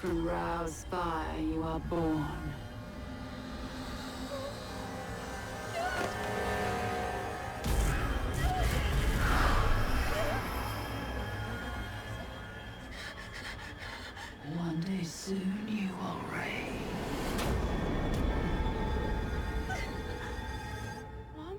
Aroused by you are born. One day soon you will reign. Mom?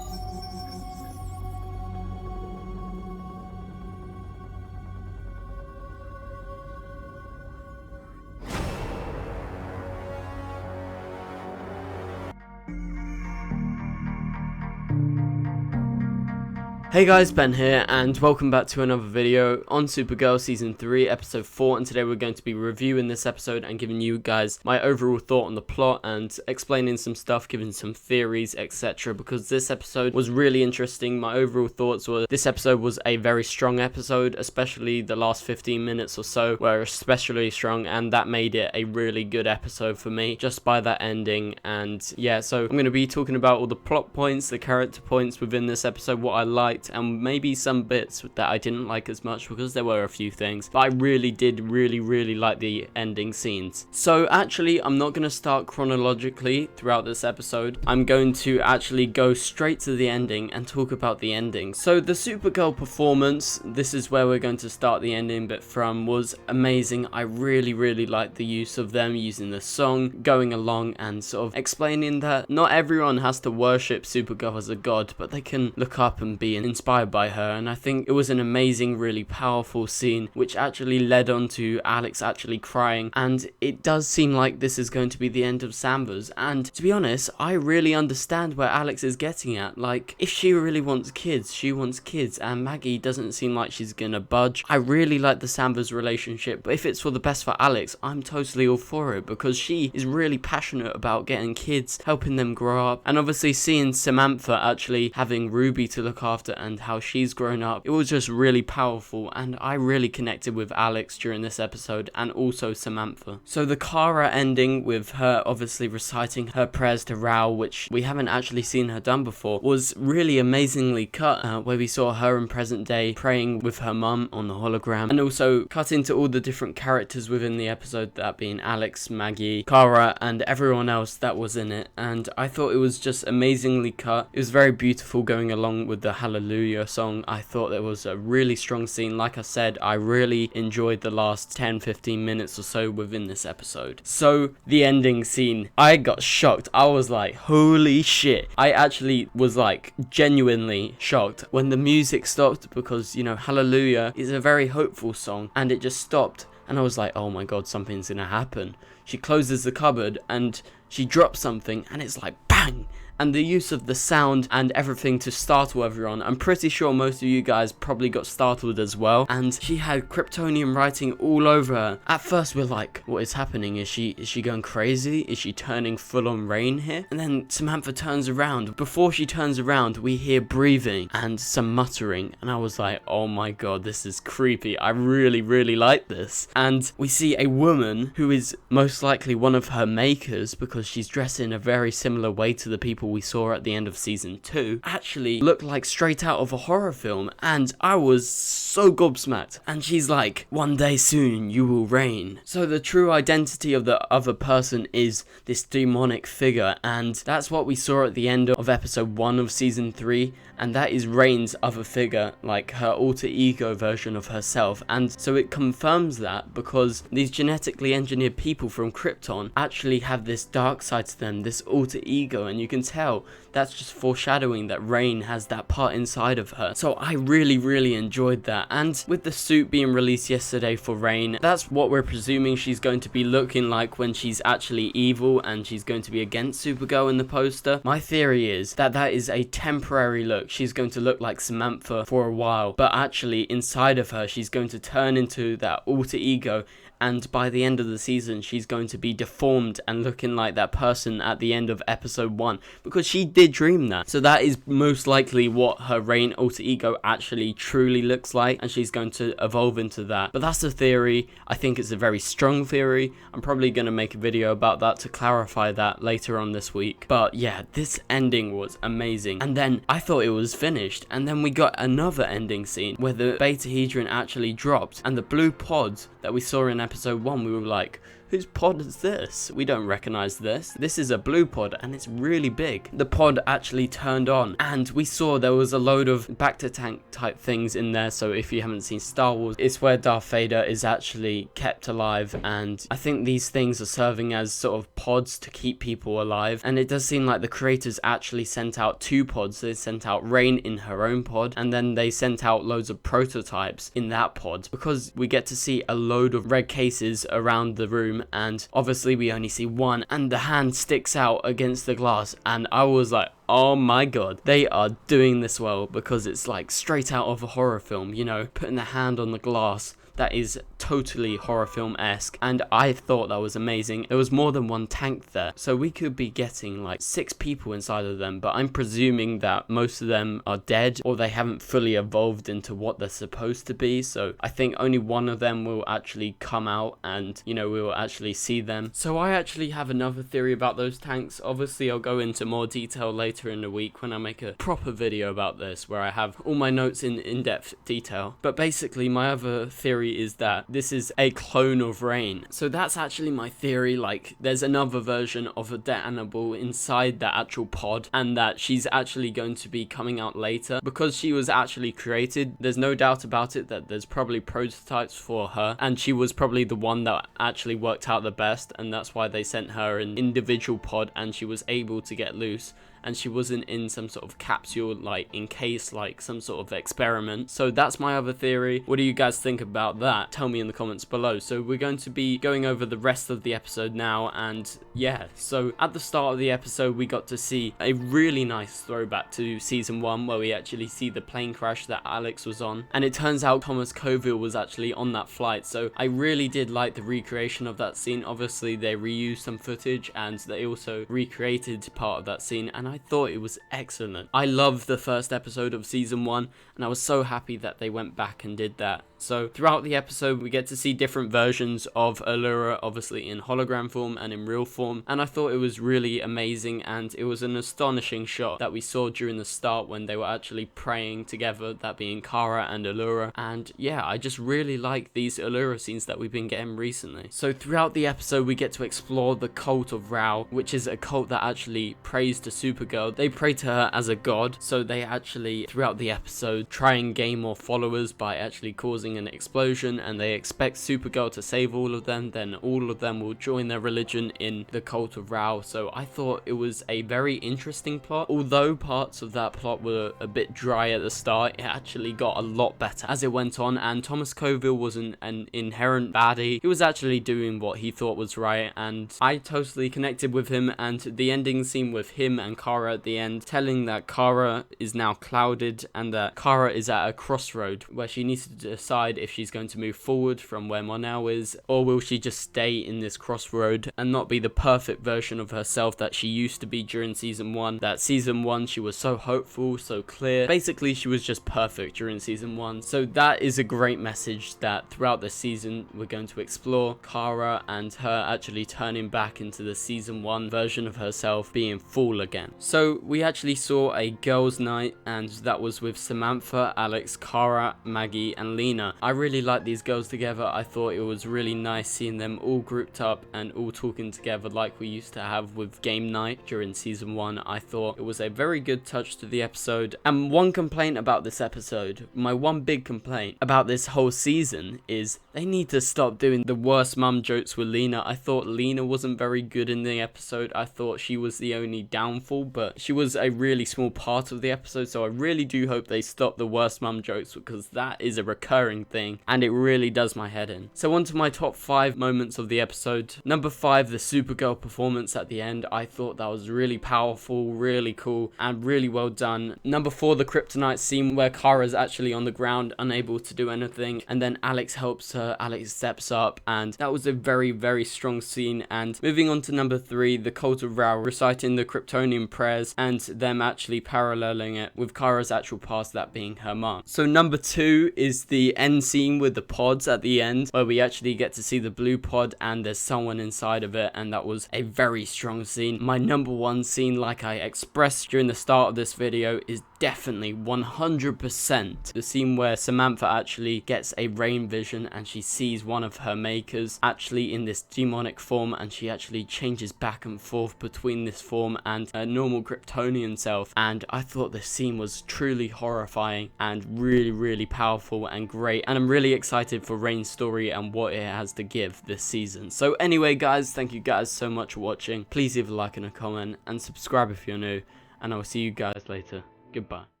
Hey guys, Ben here, and welcome back to another video on Supergirl Season 3, Episode 4, and today we're going to be reviewing this episode and giving you guys my overall thought on the plot and explaining some stuff, giving some theories, etc. because this episode was really interesting. My overall thoughts were this episode was a very strong episode, especially the last 15 minutes or so were especially strong, and that made it a really good episode for me, just by that ending. And yeah, so I'm going to be talking about all the plot points, the character points within this episode, what I liked, and maybe some bits that I didn't like as much because there were a few things, but I really did really like the ending scenes. So actually, I'm not going to start chronologically throughout this episode. I'm going to actually go straight to the ending and talk about the ending. So the Supergirl performance, this is where we're going to start the ending bit from, was amazing. I really liked the use of them using the song, going along and sort of explaining that not everyone has to worship Supergirl as a god, but they can look up and be inspired by her. And I think it was an amazing, really powerful scene, which actually led on to Alex actually crying. And it does seem like this is going to be the end of Samvers. And to be honest, I really understand where Alex is getting at. Like, if she really wants kids, she wants kids, and Maggie doesn't seem like she's gonna budge. I really like the Samvers relationship, but if it's for the best for Alex, I'm totally all for it, because she is really passionate about getting kids, helping them grow up, and obviously seeing Samantha actually having Ruby to look after and how she's grown up, it was just really powerful, and I really connected with Alex during this episode, and also Samantha. So the Cara ending, with her obviously reciting her prayers to Rao, which we haven't actually seen her done before, was really amazingly cut, where we saw her in present day praying with her mum on the hologram, and also cut into all the different characters within the episode, that being Alex, Maggie, Cara, and everyone else that was in it. And I thought it was just amazingly cut. It was very beautiful, going along with the Hallelujah song. I thought it was a really strong scene. Like I said, I really enjoyed the last 10-15 minutes or so within this episode. So the ending scene, I got shocked. I was like, holy shit. I actually was like genuinely shocked when the music stopped, because, you know, Hallelujah is a very hopeful song, and it just stopped, and I was like, oh my god, something's gonna happen. She closes the cupboard and she drops something, and it's like bang. And the use of the sound and everything to startle everyone, I'm pretty sure most of you guys probably got startled as well. And she had Kryptonian writing all over her. At first we're like, what is happening? Is she going crazy? Is she turning full on rain here? And then Samantha turns around. Before she turns around, we hear breathing and some muttering, and I was like, oh my god, this is creepy. I really like this. And we see a woman who is most likely one of her makers, because she's dressed in a very similar way to the people Annable we saw at the end of season 2 actually looked like straight out of a horror film, and I was so gobsmacked. And she's like, "One day soon you will reign." So the true identity of the other person is this demonic figure, and that's what we saw at the end of episode 1 of season 3, and that is Reign's other figure, like her alter ego version of herself. And so it confirms that because these genetically engineered people from Krypton actually have this dark side to them, this alter ego, and you can tell that's just foreshadowing that Reign has that part inside of her. So I really enjoyed that. And with the suit being released yesterday for Reign, that's what we're presuming she's going to be looking like when she's actually evil and she's going to be against Supergirl in the poster. My theory is that that is a temporary look. She's going to look like Samantha for a while, but actually inside of her she's going to turn into that alter ego, and by the end of the season she's going to be deformed and looking like that person at the end of episode 1, because she did dream that. So that is most likely what her Reign alter ego actually truly looks like, and she's going to evolve into that. But that's a theory. I think it's a very strong theory. I'm probably going to make a video about that to clarify that later on this week. But yeah, this ending was amazing. And then I thought it was finished, and then we got another ending scene where the Betahedron actually dropped, and the blue pods that we saw in episode 1, we were like, whose pod is this? We don't recognize this. This is a blue pod and it's really big. The pod actually turned on and we saw there was a load of Bacta tank type things in there. So if you haven't seen Star Wars, it's where Darth Vader is actually kept alive, and I think these things are serving as sort of pods to keep people alive. And it does seem like the creators actually sent out 2 pods. They sent out Reign in her own pod, and then they sent out loads of prototypes in that pod, because we get to see a load of red cases around the room, and obviously we only see one, and the hand sticks out against the glass, and I was like, oh my god, they are doing this well, because it's like straight out of a horror film, you know, putting the hand on the glass. That is totally horror film-esque, and I thought that was amazing. There was more than one tank there, so we could be getting like 6 people inside of them, but I'm presuming that most of them are dead, or they haven't fully evolved into what they're supposed to be. So I think only one of them will actually come out, and you know, we will actually see them. So I actually have another theory about those tanks. Obviously I'll go into more detail later in the week when I make a proper video about this, where I have all my notes in in-depth detail. But basically my other theory is that this is a clone of Reign. So that's actually my theory. Like, there's another version of Odette Annable inside that actual pod, and that she's actually going to be coming out later because she was actually created. There's no doubt about it that there's probably prototypes for her, and she was probably the one that actually worked out the best, and that's why they sent her an individual pod and she was able to get loose. And she wasn't in some sort of capsule, like encased like some sort of experiment. So that's my other theory. What do you guys think about that? Tell me in the comments below. So we're going to be going over the rest of the episode now, and yeah, so at the start of the episode we got to see a really nice throwback to season 1, where we actually see the plane crash that Alex was on, and it turns out Thomas Coville was actually on that flight. So I really did like the recreation of that scene. Obviously they reused some footage, and they also recreated part of that scene, and I thought it was excellent. I loved the first episode of season 1, and I was so happy that they went back and did that. So throughout the episode we get to see different versions of Allura, obviously in hologram form and in real form, and I thought it was really amazing, and it was an astonishing shot that we saw during the start when they were actually praying together, that being Cara and Allura. And yeah, I just really like these Allura scenes that we've been getting recently. So throughout the episode we get to explore the cult of Rao, which is a cult that actually prays to Supergirl. They pray to her as a god, so they actually throughout the episode try and gain more followers by actually causing an explosion, and they expect Supergirl to save all of them. Then all of them will join their religion in the cult of Rao. So I thought it was a very interesting plot. Although parts of that plot were a bit dry at the start, it actually got a lot better as it went on, and Thomas Coville wasn't an inherent baddie. He was actually doing what he thought was right, and I totally connected with him. And the ending scene with him and Cara at the end, telling that Cara is now clouded and that Cara is at a crossroad where she needs to decide if she's going to move forward from where Monel is, or will she just stay in this crossroad and not be the perfect version of herself that she used to be during season 1. That season 1 she was so hopeful, so clear. Basically she was just perfect during season 1. So that is a great message that throughout the season we're going to explore Cara and her actually turning back into the season 1 version of herself, being full again. So we actually saw a girls' night, and that was with Samantha, Alex, Cara, Maggie and Lena. I really liked these girls together. I thought it was really nice seeing them all grouped up and all talking together like we used to have with game night during season 1. I thought it was a very good touch to the episode. And one complaint about this episode, my one big complaint about this whole season, is they need to stop doing the worst mum jokes with Lena. I thought Lena wasn't very good in the episode. I thought she was the only downfall, but she was a really small part of the episode, so I really do hope they stop the worst mum jokes, because that is a recurring thing and it really does my head in. So on to my top 5 moments of the episode. Number 5, the Supergirl performance at the end. I thought that was really powerful, really cool and really well done. Number 4, the kryptonite scene where Kara's actually on the ground unable to do anything, and then Alex helps her. Alex steps up, and that was a very strong scene. And moving on to number 3, the cult of Rao reciting the Kryptonian prayers and them actually paralleling it with Kara's actual past, that being her mom. So number 2 is the end scene with the pods at the end, where we actually get to see the blue pod and there's someone inside of it, and that was a very strong scene. My number 1 scene, like I expressed during the start of this video, is definitely 100% the scene where Samantha actually gets a rain vision and she sees one of her makers actually in this demonic form, and she actually changes back and forth between this form and her normal Kryptonian self. And I thought this scene was truly horrifying and really powerful and great, and I'm really excited for Rain's story and what it has to give this season. So anyway guys, thank you guys so much for watching. Please leave a like and a comment and subscribe if you're new, and I will see you guys later. Goodbye.